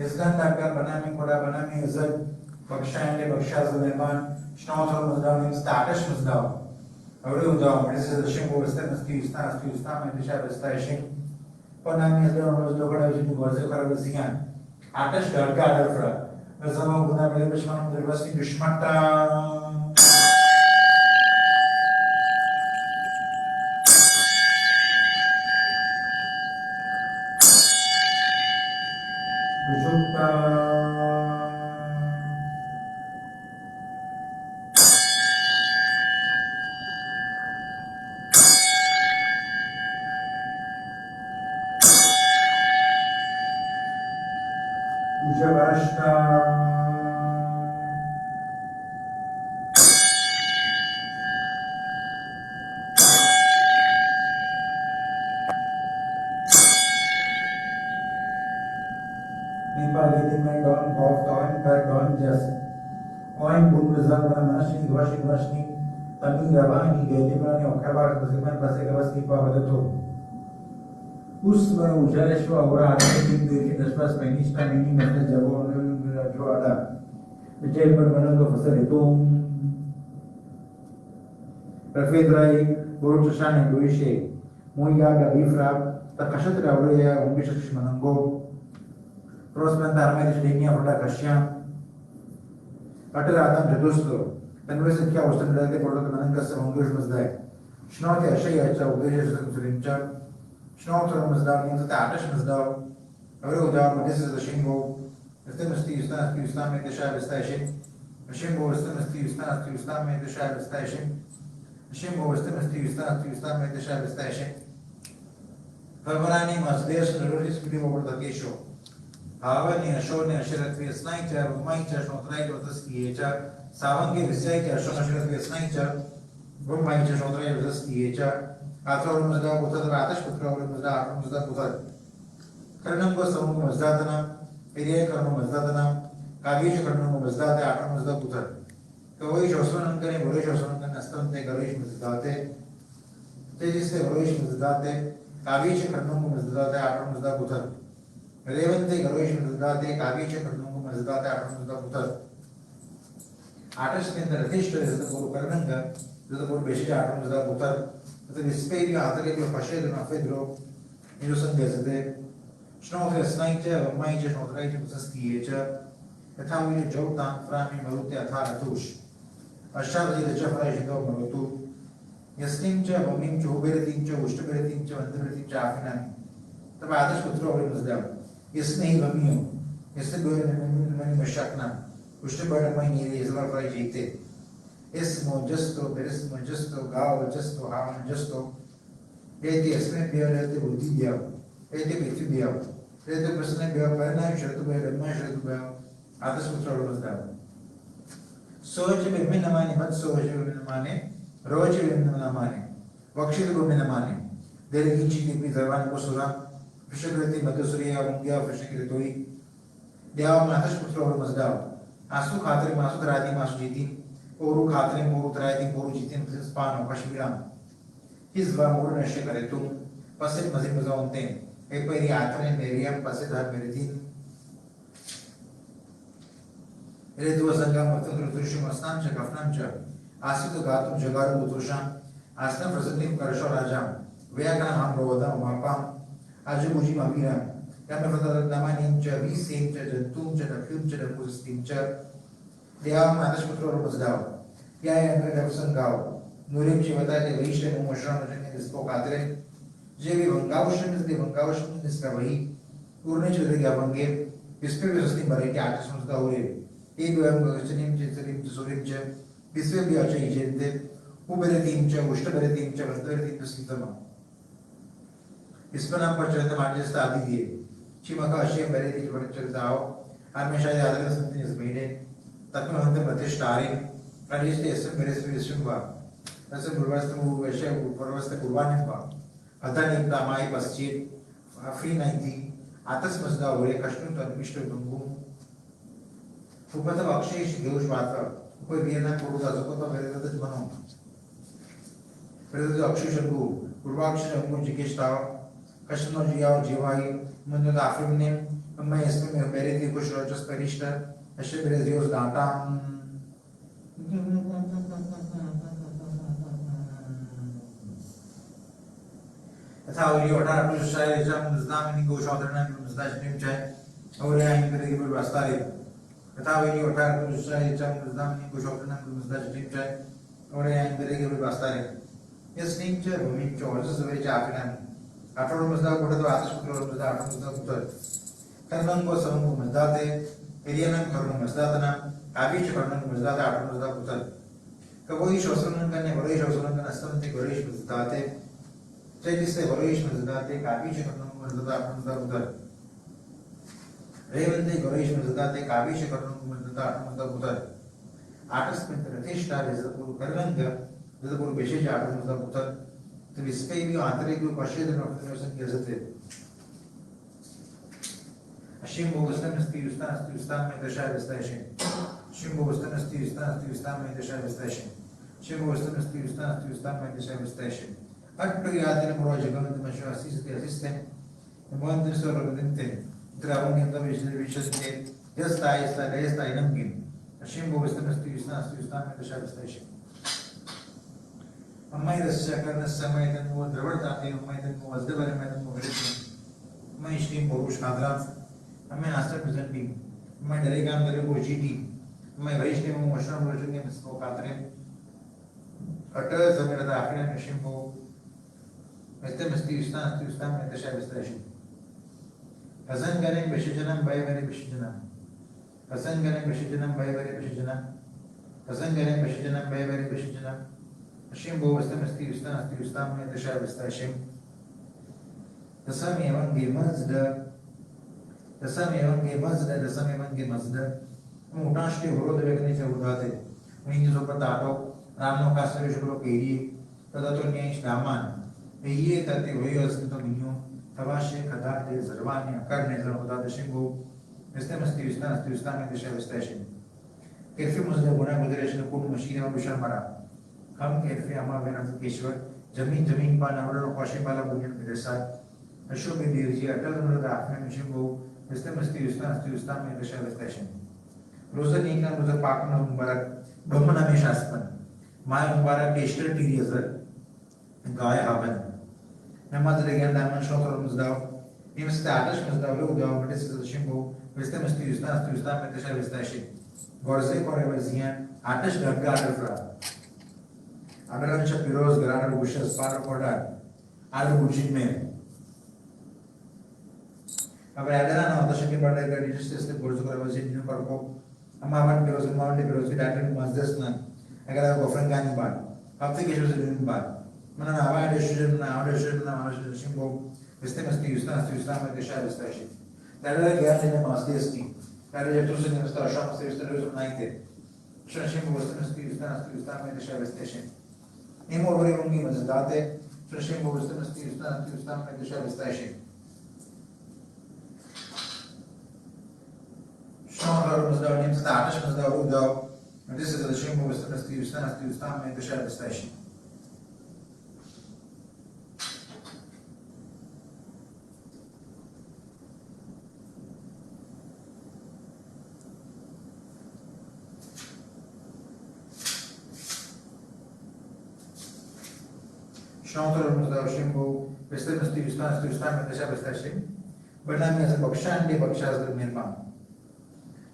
Izgan dakar banami koda banami izad bakşayende bakşaz leman şnaotor muzdav stataş muzdav. Avru muzdav medise dışım bu veste mesti usta medişa vesta işin. Panami izgan muzdav koda işin gorze kara ziyan. Ataş darga adarfra. Mesela buna böyle düşmanın dervasi düşmanta. Oin bunmizan manashni gwashni tani ravani gelimani okabar basiman basegavasti pavadato उसमें उजालेश्व और आगे की देखी दसवां Spanish का mini मतलब जब उन्होंने जो आड़ा विजय पर बना तो फसल तो रफेद्राई बोरुचशान इंडोनेशिया मोया गबीफ्रा तकशत रावरिया उम्मीश मनंगो प्रोस्मेंट आर्मेनिश लिनिया फटा कश्या अटर आदम जदोस्तो तनवेस क्या उस्तन रहते पड़ो तो मनंग से मंगोश मजदाय शनौते अशय अच्छा उद्देश्य से सुरिंचा Schnauzer mizdav, niet taartjes mizdav. Avru dav, maar dit is de shimbo. Stemesti ustam met de shab station. Shimbo stemesti ustam met de shab station. Shimbo stemesti ustam met de shab station. Favrani masdesh rolis kudi over the kesho. Havani ashone ashirat vi snaita, umaita shnotrai rotas kiyecha. Savange visayta ashone ashirat vi snaita. Umaita shnotrai rotas kiyecha. आथोर मजदा बुथर आतश पुत्र मजदा आठ मजदा बुथर कर्णम को समूह मजदादना area कर्म मजदादना काव्य कर्णम मजदादे आठ मजदा बुथर कवई शोषण करे बोले शोषण करने अस्तम ते गरीश मजदाते तेजिसे गरीश मजदाते काव्य कर्णम मजदादे आठ मजदा बुथर रेवंते गरीश मजदाते काव्य कर्णम मजदादे आठ मजदा बुथर आठश के अंदर अधिष्ठ है तो वो कर्णम का जो तो बेशी आठ मजदा बुथर The rispetto a tre che facevano a Fedro in Rosangese, Schnauzer Snaiter, Major, Schnauzer, Saskier, a town in Jordan, Frami, Malute, a Taratush. A Charlie the Jaffa dog Malutu, Yastinja, Bomincho, Beretinja, Ushtaberatinja, and Beretinja Afinan. The Badas would throw him down. Yes, name of me. Yes, the girl in many Mashakna, Ushtabera, my near is not right. Esmo gesto, peresmo gesto, gao gesto, havan gesto. Eti esme biar eti buti biar, eti biti biar. Eti persone biar perna shretu biar, ma shretu biar. Atas putra rozda. Soje be minamani, mat soje be minamani, roje be minamani, vakshil be minamani. Dere inchi di bi zavan posura, fishakriti madusuriya ungia fishakritoi. Dewa atas putra rozda. Asu khatri masu dradi masu jiti. Oru khatrin moru traidi moru jitin spano kashmiram. Hizva moru nashe kare tum pasit mazim zaunten. E peri atne meriam pasit har meritin. Redu sangam matun rutushim astam cha kafnam cha. Asitu gatum jagaru utusham. Astam prasatim karasho rajam. Vayakana ham rovodam mapam. Aju muji mamiram. Yame fatarat namanin cha visim cha jantum cha dakhim cha dakustim cha. Dewa Matash Putra Muzdav. Yaya and Redavusan Gao. Nurim Chivata, the Vishan, Mosham, and the Spokatre. Jevi Vangausham is the Vangausham is Kavahi. Urnich the Gavange. Pispivus the Baraki Artis Muzdaure. Eguam Goshanim Jitrim to Surimcha. Pisviacha Gente. Uberatimcha, Ustaberatimcha, Vastarim to Sitama. Hispanam Pachata Majesta Adi. Chimakashi, Bereti Varchazao. Armesha Yadra something is made. तत्म हंते प्रतिष्ठारे अनिष्टे ऐसे मेरे से विश्वम्बा ऐसे बुर्वास्त मु वैश्य बुर्वास्त कुर्बानिम्बा अतः निम्ता माई पश्चित free नहीं थी आतस मजदा हुए कष्टों तो अनिष्ट तुमको उपत अक्षयश देवश बाता कोई बियना पुरुषा जो तो मेरे तक बनो मेरे तक अक्षय शंकु पूर्वाक्षर शंकु जिकेश ताव कष्टों जियाओ जीवाई मंजो दाफिम ने Amma ismi beriti kush rochos perishta, ashe beres dios datam. Tha uri otar plus shai jam znameni go shodrna zdaj nimchai. Uri ayin kare gibur bastari. Tha uri otar plus shai jam znameni go shodrna zdaj nimchai. Uri ayin kare gibur bastari. Yes nimchai bhumi chorus zuri chafinan. Ator muzda koda to atas putra muzda ator muzda putra. Karnan ko samang ko muzda te. Iriyanan karnan muzda tana. Kabish karnan muzda te ator muzda putra. Kaboi shosunan kane bori shosunan kane astam te gorish muzda te. Jai Gorish Mazadate, Kabish Karnam Mazada Putar. Revante Gorish Mazadate, Kabish Karnam Mazada Putar. Artist Pintarishta is the Puru Karanga, the Puru Beshish Art Mazda Putar. To be spayed you Anthony Pashed and Optimization Yazate. Ashimbo was tennis to Ustan to stand in the Shire Station. Shimbo was tennis to stand in the Shire Station. Shimbo was tennis to stand in the Shire Station. Atpagiyatine Murajagam, the Masha assistant, and one this sort of thing. Traveling the vision, just I is the rest I am given. A shimbo was the mysterious to stand at the shadow station. A made a second, a semi than more, the word that was the very madam of religion. My steam Borush Kadra, a man after presenting. My Delegam the Rebo GT, my very name was Sham Virgin and spoke Catherine. Utters under the African shimbo. Este mysterious to stand at the shadow station. Hasan Ganem Beshijanam by very Beshijanam. Hasan Ganem Beshijanam by very Beshijanam. Hasan Ganem Beshijanam by very Beshijanam. Shimbo was the mysterious to stand at the shadow station. The Sami among the Mazda. The Sami among the Mazda, the Sami among the Mazda. Mutashki wrote the Vegnature Udate. When you look at Tato, Ramo Castle Peri, Tadatonia Daman. A year that the Royals to Minu, Tavashe, Kadate, Zarvania, Carnes, and Odata Shimbo, Estemas to stand at the shadow station. Kerfimus the Bona moderation of Put machine of Bishamara. Come Kerfi Ama Venas Kishwar, Jamin Pana, or Washipala Bunyan Vidasa. I should be the Ria, tell them the Afghan Shimbo, Estemas to stand at the shadow station. Rosanika was a partner of Mubarak, Brahmana Mishaspan. My Mubarak Ishtar Tiriazer, Gaya Havan. Namaz again, Diamond Shotter was down. Even status was down, low down, but this is the Shimbo, Estemas to stand at the shadow station. Gorse forever Zian, Atash Ganga. Adaran Shapiros, Granada Bushes, Parakoda, Alu Bujin. अब ऐसा ना होता है कि बड़े गाड़ी जिससे से बोर्ड को रवैसे जिन पर को हम आवन बिरोज़ की डाटा मज़दस ना अगर आप ऑफरिंग का नहीं बात अब तक किसी से नहीं बात मना ना आवाज़ शिम्बो इस्तेमाल में दिशा विस्तार दादा क्या है मज़दस की दादा जब तुझे नहीं उसका शाम से विस्तार नहीं थे शिम्बो इस्तेमाल में दिशा विस्तार नहीं मोर बड़ी उंगली मज़दाते शिम्बो इस्तेमाल में दिशा विस्तार Sean was down into the Irish was down, and this is the Shimbo was to stand in the shadow station. Sean was down, Shimbo was to stand in the shadow station, but I'm as a Bakshan, the Bakshas the Mirman.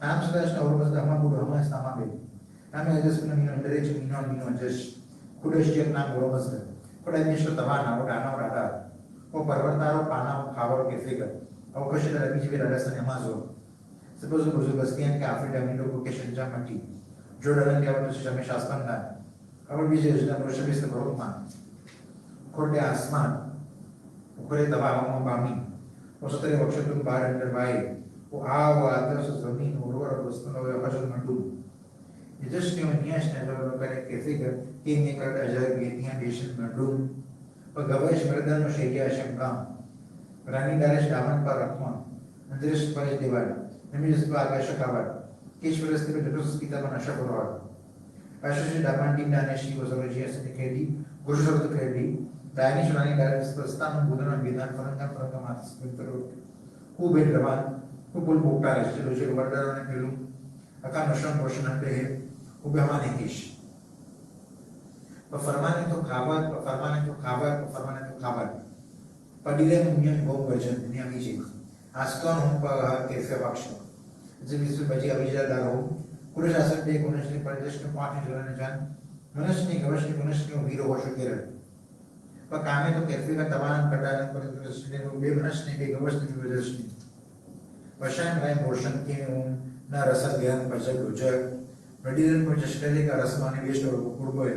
I'm such a was the Hamabu Hamas Namabi. I'm a just direction in just Kudash Nam Romas. Could I miss the Havana or Dana Rada? O Parvata, Pana, Power figure. Our question that we will arrest an Amazon. Suppose it was a Bastian Cafe, Damino Vocation Jamati. Jordan Gavin Shamishastana. Our vision of Roshavis the Roman. Korde Asman. Kore the Bami. Was the option to bar and the Wow, others is the mean or was no occasion do. You just knew in yes, and a figure, he make a getting a decent bedroom. But Gavash Merdan Shadia Shamkam. Rani Darish Daman Parakman, and this is quite divided. The Miss Bagasha covered. Kish was the Kita Manashakurod. Ashashi Daman Danashi was originally in the Kedi, Bush of the Kedi, Danish Rani Darish was Stan Budan and Vidan Franka Prakamas, who bid Raman. Kupul buka lah, jadi berdarah ni belum akan nasham portion nanti है ubahman ikish. Performan itu kabar. Padilan mungkin bom version ni ami je. Aston hum pa kefe baksho. Jadi bisu baji abija daro. Kurus asal dek kurus ni pardesh ke पाँच जगह जान. मनुष्य ने वीरो हो चुके रहे. पर कामे तो केफे का तमाम कटान पर मनुष्य ने बेमनुष्य ने गवश ने विदर्श ने. वशान राय मोशन के ना रसा ज्ञान पजक उजक. पडिलन पर जश्करे का रसमाने वेस्ट और कुर्बो है.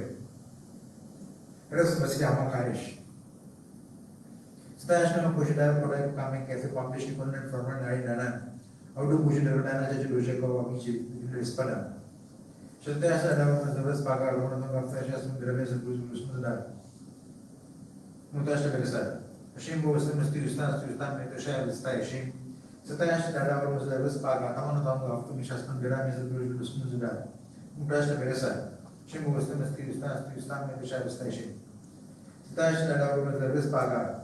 रस बस क्या हम कारिश. International Pushidar Product coming cafe published component from Narina. How to push it around as a Lushako of each Spada. So there's a number of the rest Paga, one of the fashions with the rest of Musmuda. Mutasha Versa. Shimbo was the mysterious stance to stand with the share with Stashim. Satash Dada was the rest Paga, one of the Mishasman Garamis of Musmuda. Mutasha Versa. Shimbo was the mysterious stance to stand with the share with Stashim. Satash Dada was the rest Paga.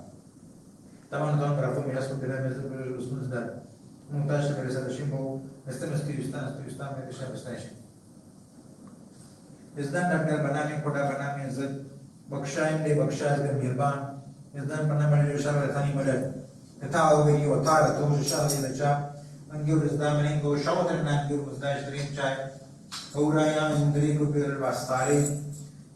Taman grafo mi jasno bila mezdo bilo usnuz da. Montaž se da šimbo, jeste stiju stan me diša bestaši. Izdan daktar banami koda banami zat बख्शाइन दे बख्शास दे मेहरबान इज़दान पन्ना मरे जो शाह रथानी मरे कथा हो गई वो तार तो जो शाह दे लचा अंगियो इज़दान मने को शाह दे ना अंगियो मुझदाश तरीन चाहे औराया इंद्री को पेर वास्तारे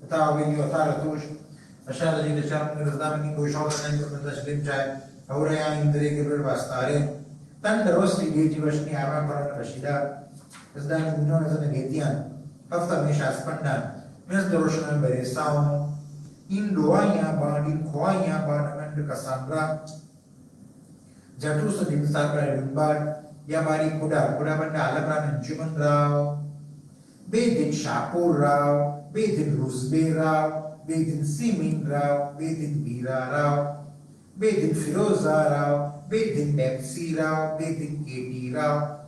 कथा हो गई वो तार तो शाह दे लचा अंगियो इज़दान मने को शाह दे ना अंगियो मुझदाश तरीन चाहे औराया इंद्री को पेर वास्तारे तन दरोस्ती गेजी वशनी आवा पर रशीदा इज़दान मिनो नज़र गेतियान हफ्ता में शास्पन्ना miss दरोशना बेरेसाओ in doanya ban in khoanya ban and Cassandra Jatus din Sabra Lumbar Yamari Kuda Banda Alabran and Juman Rao Bedin Shapur Rao Bedin Rusbe Rao Bedin Simin Rao Bedin Vira Rao Bedin Firoza Rao Bedin Bepsi Rao Bedin Keti Rao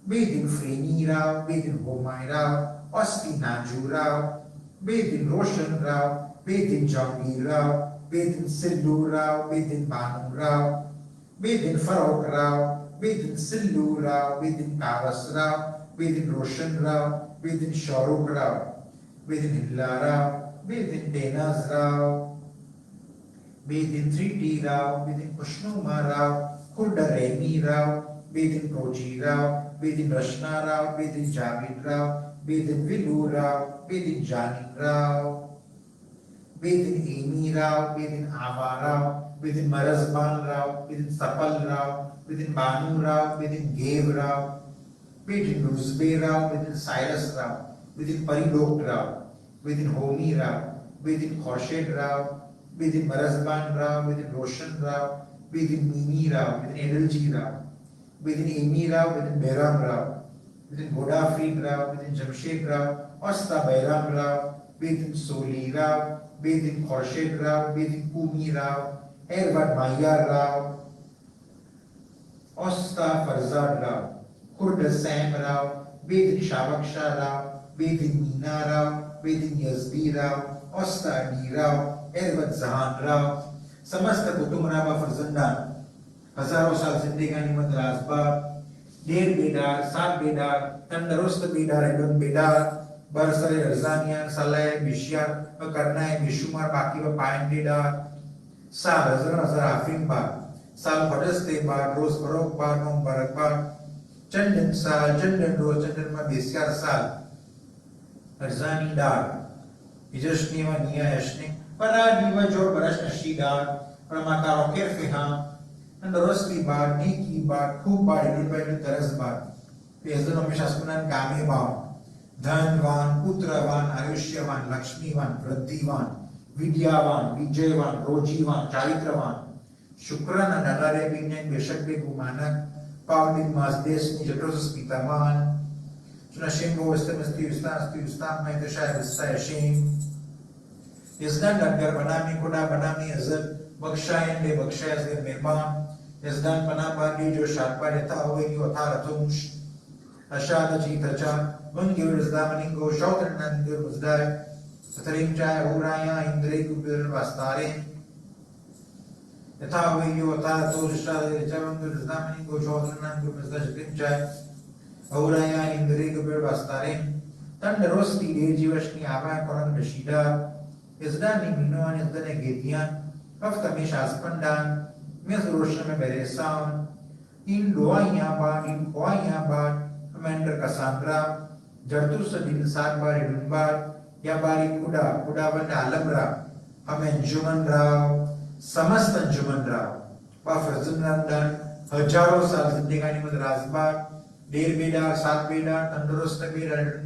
Bedin Freni Rao Bedin Homai Rao Osti Naju Rao Bedin Roshan Rao Bedin Jangi Rao, Bedin Sidhu Rao, Bedin Banu Rao, Bedin Farok Rao, Bedin Sidhu Rao, Bedin Kavas Rao, Bedin Roshan Rao, Bedin Shahrukh Rao, Bedin Hilla Rao, Bedin Denaz Rao, Bedin Triti Rao, Bedin Kushnuma Rao, Khurda Remi Rao, Bedin Koji Rao, Bedin Rashna Rao, Bedin Javid Rao, Bedin Vilu Rao, Bedin Janik Rao, Bedin Amy Rao, Bedin Ava Rao, Bedin Marazban Rao, Bedin Sapal Rao, Bedin Banu Rao, Bedin Gav Rao, Bedin Rusbe Rao, Bedin Cyrus Rao, Bedin Parilok Rao, Bedin Homi Rao, Bedin Khoshed Rao, Bedin Marazban Rao, Bedin Roshan Rao, Bedin Mimi Rao, Bedin Edalji Rao, Bedin Amy Rao, Bedin Behram Rao, Bedin Godafrid Rao, Bedin Jamshed Rao, Osta Behram Rao, Bedin Soli Rao, Bedin Khoshed Rao, Bedin Kumi Rao, Ervad Mayyar Rao, Osta Farzad Rao, Khurda Sam Rao, Bedin Shavaksha Rao, Bedin Meena Rao, Bedin Yazdi Rao, Osta Adi Rao, Ervad Zahan Rao, समस्त कुटुंबराबा फरजंदा हजारों साल जिंदगानी मत राजबा डेढ़ बेदार सात बेदार तंदुरुस्त बेदार एकदम बेदार बरसरे रजानिया सलाह बिशियार करना है बिशुमार बाकी व पायन बेदार साल हजार आफिन बार साल फटस्ते बार रोज फरोक बार नोम बरक बार चंदन साल चंदन रोज चंदन में बिशियार साल रजानी दार इजशनी व निया यशनी Para diwa jor baras na shida para makaro kerfeha and rosti bar niki bar खूब bar इधर पे तरस bar पेज़न हमेशा सुनन कामे बार धनवान पुत्रवान आयुष्यवान लक्ष्मीवान वृद्धिवान विद्यावान विजयवान रोजीवान चारित्रवान शुक्रन नगारे बिन्यान बेशक बे गुमानक पावनिक मासदेश नि जटोस पितामान चुना शेंगो वस्तमस्ती उसताम में तशाय वस्ताय शेंग Yazdan dakgar banami kuda banami azal bakshayan de bakshayas de mehman Yazdan panabadi jo shakpa reta huwe ki wathara tumush ashada cheetacha Vangyo yazdamani go shautran nandir muzdai Satarim chaya uraya indre kubir vastare यथा वैयो यथा तोषादमनि गोचोदरनां गुरुमस्ताशक्तिं औराया इंद्रे गुबेर वास्तारें तंडरोस्ती देजीवशनी आवाय Korang दशीदा इज़दानी Minoan इज़दने गेदियान अफ्तमी शास्पंडान miss रोशन में बेरेसावन इन डोआइयां बार commander कसांड्रा जर्तुस दिन सात बारी डुनबार या बारी कुड़ा बंद आलमरा हमें जुमन राव समस्त जुमन राव बाफरजुनंदन हजारों साल जिंदगानी में राजबार देर बेदार सात बेदार तंदुरुस्त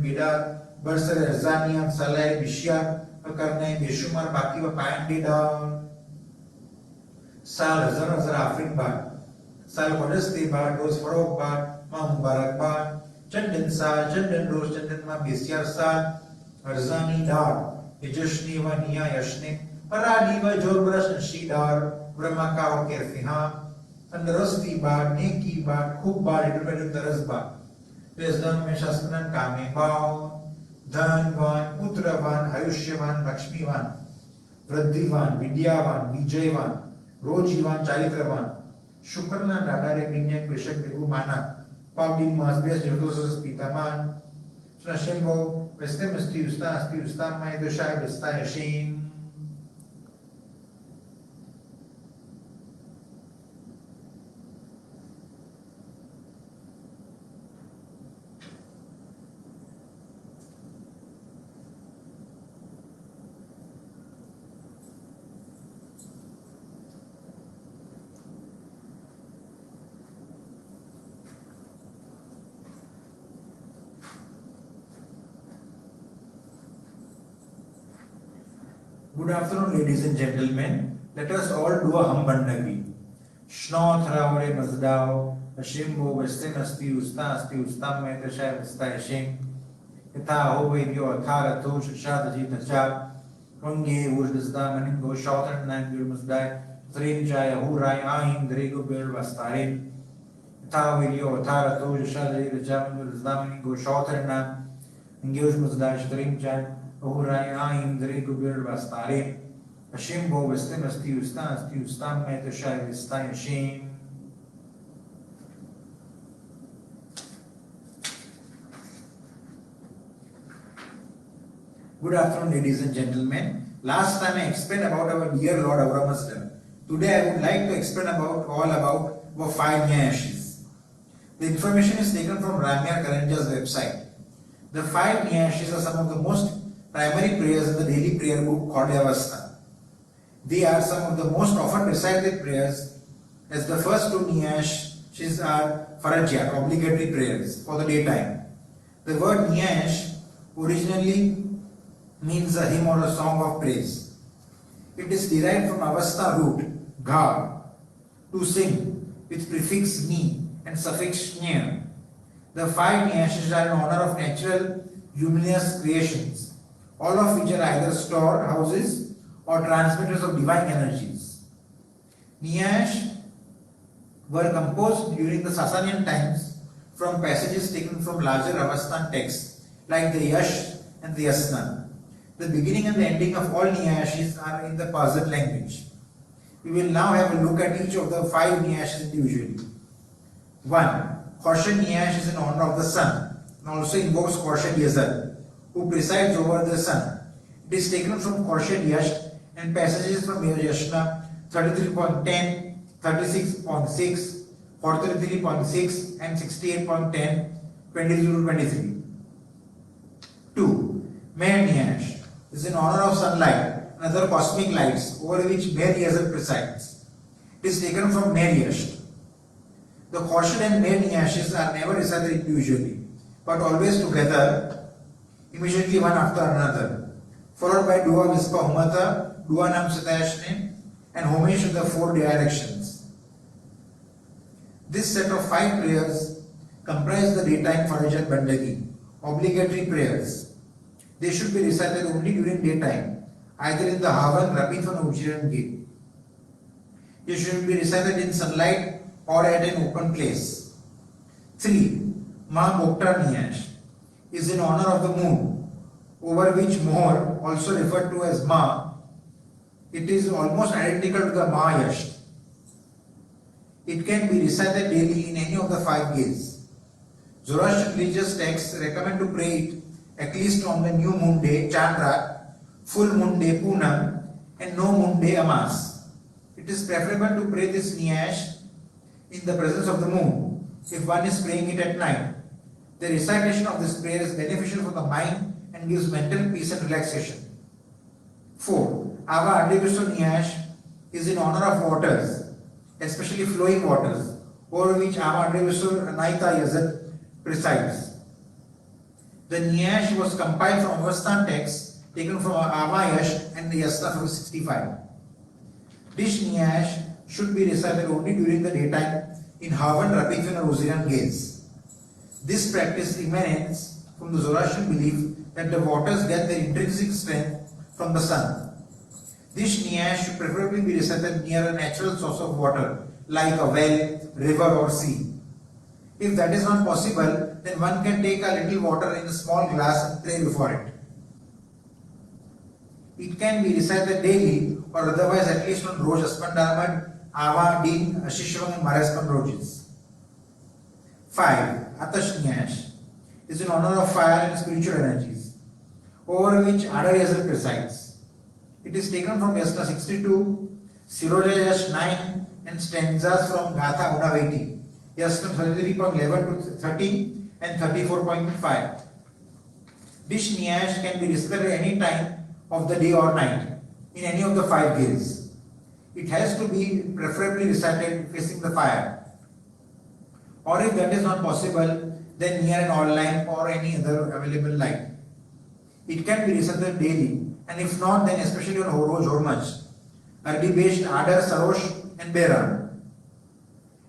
बेदार बरसर रजानिया सलाह बिशिया करने बेशुमार बाकी व पायन बेदार साल हजार आफरीन बार साल वडस्ते बार रोज फरोग बार मां मुबारक बार चंदन रोज चंदन मां बेसियार साल रजानी दार यजश्नी व निया यशने परानी व जोरब्रश शीदार ब्रह्मा का हो केरफिहा तंदुरुस्ती बार नेकी बार खूब बार इधर तरस बार बेजदम में शास्त्रन कामे बाव धनवान पुत्रवान आयुष्यवान लक्ष्मीवान वृद्धिवान विद्यावान विजयवान रोजीवान चारित्रवान शुक्रना दादारे बिन्याक बेशक बेगु माना पाबिन मासबेस जोतोसस पितामान Snashimbo, Vestemesti Ustam, my the shy Vestayashin. Good afternoon, ladies and gentlemen. Let us all do a hum bandagi. Shno thraure mazdao, Ashimbo, Vestin asti ustam, my the shy Vestayashin. Ita ho video, Athara to Shadaji Tacha, Rungi, Uzdam, and go short and nine Gurmusdai, Trin Jaya, Hurai, Ain, Drego Bir Vastarin. Ita video, Athara to Shadaji Tacha, Uzdam, and go short and nine, and Gurmusdai, Trin Jaya. Urai Indri Gubir Vastare, Ashimbo Vestin asti ustam, Metashai Vestayashin. Good afternoon, ladies and gentlemen. Last time I explained about our dear Lord Avramasdam. Today I would like to explain about our 5 Nyayashis. The information is taken from Ramya Karanja's website. The 5 Nyayashis are some of the most primary prayers in the daily prayer book called Yavastha. They are some of the most often recited prayers, as the first 2 Nyayashis are Farajya, obligatory prayers for the daytime. The word Nyayash originally means a hymn or a song of praise. It is derived from Avastha root, Gha, to sing, with prefix ni and suffix nya. The 5 Nyayashis are in honor of natural luminous creations, all of which are either storehouses or transmitters of divine energies. Nyayash were composed during the Sasanian times from passages taken from larger Avasthan texts like the Yash and the Yasna. The beginning and the ending of all Nyayashis are in the Parsi language. We will now have a look at each of the 5 Nyayashis individually. 1. Khorshid Nyayash is in honor of the sun and also invokes Khorshid Yazar, who presides over the sun. It is taken from Khorshid Yash and passages from Yashna 33.10, 36.6, 43.6 and 68.10, 22-23. 2. Meher Nyayash is in honor of sunlight and other cosmic lights over which Meher Yazar presides. It is taken from Meher Yash. The Khorshid and Meher Nyayashis are never recited individually, but always together, immediately one after another, followed by Dua Vispa Humata, Dua Nam Satayashne, and homage in the 4 directions. This set of 5 prayers comprise the daytime Farajat Bandagi, obligatory prayers. They should be recited only during daytime, either in the Havan, Rabith, or Ujjiran Gate. They should be recited in sunlight or at an open place. 3. Ma Mokta Nyayash is in honor of the moon, over which Mohor, also referred to as Ma. It is almost identical to the Ma Yash. It can be recited daily in any of the 5 gates. Zoroastrian religious texts recommend to pray it at least on the new moon day, Chandra, full moon day, Poonam, and no moon day, Amas. It is preferable to pray this Niyash in the presence of the moon if one is praying it at night. The recitation of this prayer is beneficial for the mind and gives mental peace and relaxation. 4. Ava Adivishnu Niyash is in honor of waters, especially flowing waters, over which Ava Adivishnu Naita Yazat presides. The Niyash was compiled from Avastan texts taken from Avayash and the Yasna from 65. This Niyash should be recited only during the daytime in Havan, Rabithan, and Rosarian gates. This practice emanates from the Zoroastrian belief that the waters get their intrinsic strength from the sun. This Niyash should preferably be recited near a natural source of water, like a well, river, or sea. If that is not possible, then one can take a little water in a small glass and pray before it. It can be recited daily or otherwise at least on Roj Aspandarmad, Ava, Din, Ashishwang, and Maraspan Rojas. 5. Atash Niyash is in honor of fire and spiritual energies, over which Adar Yazar presides. It is taken from Yasna 62, Siroja Yash 9, and stanzas from Gatha Gunaveti, Yasna 33.11 to 13 and 34.5. This Niyash can be recited at any time of the day or night in any of the 5 gates. It has to be preferably recited facing the fire. Or if that is not possible, then near an oil lamp or any other available light. It can be recited daily, and if not, then especially on Horoj Hormach, Ardi based Adar, Sarosh, and Bera.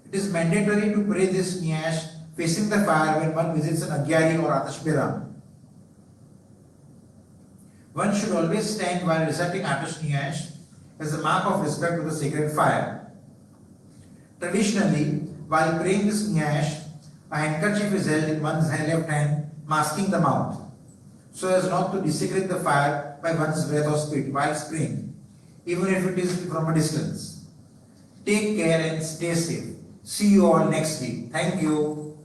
It is mandatory to pray this Niyash facing the fire when one visits an Agyari or Atash Bera. One should always stand while reciting Atash Niyash as a mark of respect to the sacred fire. Traditionally, while praying this Niyash, a handkerchief is held in one's left hand, masking the mouth, so as not to desecrate the fire by one's breath or spit while praying, even if it is from a distance. Take care and stay safe. See you all next week. Thank you.